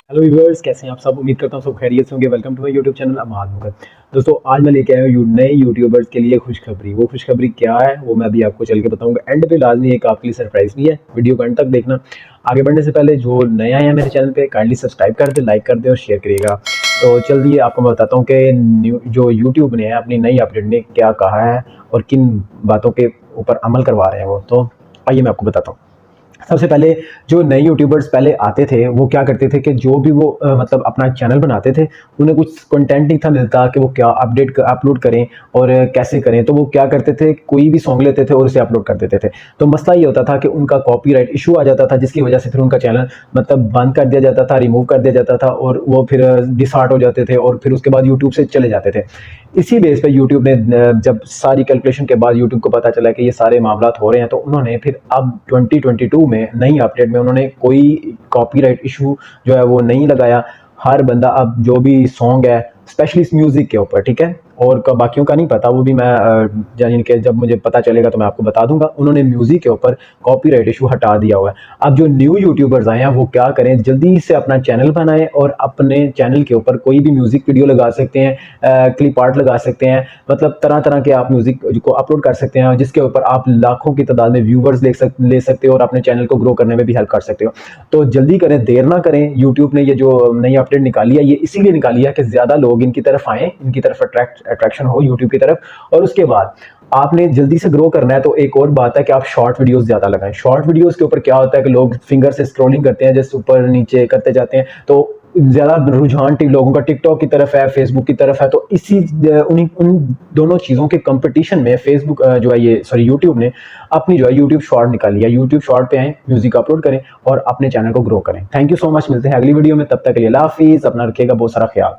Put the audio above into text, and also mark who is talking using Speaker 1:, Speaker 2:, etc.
Speaker 1: Hello viewers, कैसे हैं आप सब। उम्मीद करता हूँ सब खैरियत से होंगे। Welcome to my YouTube channel Amad Mughal. दोस्तों, आज मैं लेके आया हूँ नए यूट्यूबर्स के लिए खुशखबरी। वो खुशखबरी क्या है वो मैं अभी आपको चल के बताऊंगा। एंड पे लाजमी एक आपके लिए सरप्राइज भी है, वीडियो को एंड तक देखना। आगे बढ़ने से पहले जो नया है मेरे चैनल पे, काइंडली सब्सक्राइब कर दे, लाइक कर दे और शेयर करिएगा। तो चलिए आपको मैं बताता हूँ कि जो यूट्यूब ने अपनी नई अपडेट में क्या कहा है और किन बातों के ऊपर अमल करवा रहे हैं वो। तो आइए मैं आपको बताता हूँ। सबसे पहले जो नए यूट्यूबर्स पहले आते थे वो क्या करते थे कि जो भी वो मतलब अपना चैनल बनाते थे, उन्हें कुछ कंटेंट नहीं था मिलता कि वो क्या अपलोड करें और कैसे करें। तो वो क्या करते थे, कोई भी सॉन्ग लेते थे और उसे अपलोड कर देते थे। तो मसला ये होता था कि उनका कॉपीराइट इशू आ जाता था, जिसकी वजह से फिर उनका चैनल मतलब बंद कर दिया जाता था, रिमूव कर दिया जाता था और वो फिर डिसहार्ट हो जाते थे और फिर उसके बाद यूट्यूब से चले जाते थे। इसी बेस पे यूट्यूब ने जब सारी कैलकुलेशन के बाद यूट्यूब को पता चला कि ये सारे मामला हो रहे हैं, तो उन्होंने फिर अब 2022 में नई अपडेट में उन्होंने कोई कॉपीराइट इशू जो है वो नहीं लगाया। हर बंदा अब जो भी सॉन्ग है, स्पेशली इस म्यूजिक के ऊपर, ठीक है, और बाकियों का नहीं पता, वो भी मैं यानी कि जब मुझे पता चलेगा तो मैं आपको बता दूंगा। उन्होंने म्यूजिक के ऊपर कॉपीराइट इशू हटा दिया हुआ है। अब जो न्यू यूट्यूबर्स आए हैं वो क्या करें, जल्दी से अपना चैनल बनाएं और अपने चैनल के ऊपर कोई भी म्यूजिक वीडियो लगा सकते हैं, क्लिप आर्ट लगा सकते हैं, मतलब तरह तरह के आप म्यूजिक को अपलोड कर सकते हैं, जिसके ऊपर आप लाखों की तादाद में व्यूवर्स ले सकते हो और अपने चैनल को ग्रो करने में भी हेल्प कर सकते हो। तो जल्दी करें, देर ना करें। यूट्यूब ने ये जो नई अपडेट निकाली है, ये इसीलिए निकाली है कि ज्यादा लोग इनकी तरफ आए, इनकी तरफ अट्रैक्शन हो यूट्यूब की तरफ। और उसके बाद आपने जल्दी से ग्रो करना है तो एक और बात है कि आप शॉर्ट वीडियोस ज्यादा लगाएं। शॉर्ट वीडियोस के ऊपर क्या होता है कि लोग फिंगर से स्क्रॉलिंग करते हैं, जैसे ऊपर नीचे करते जाते हैं, तो ज्यादा रुझान लोगों का टिकटॉक की तरफ है, फेसबुक की तरफ है। तो इसी उन दोनों चीजों के कंपटीशन में फेसबुक जो है ये सॉरी यूट्यूब ने अपनी जो है यूट्यूब शॉर्ट निकाली है। यूट्यूब शॉर्ट पे आए, म्यूजिक अपलोड करें और अपने चैनल को ग्रो करें। थैंक यू सो मच, मिलते हैं अगली वीडियो में। तब तक के लिए अल्लाह हाफिज, अपना रखिएगा बहुत सारा ख्याल।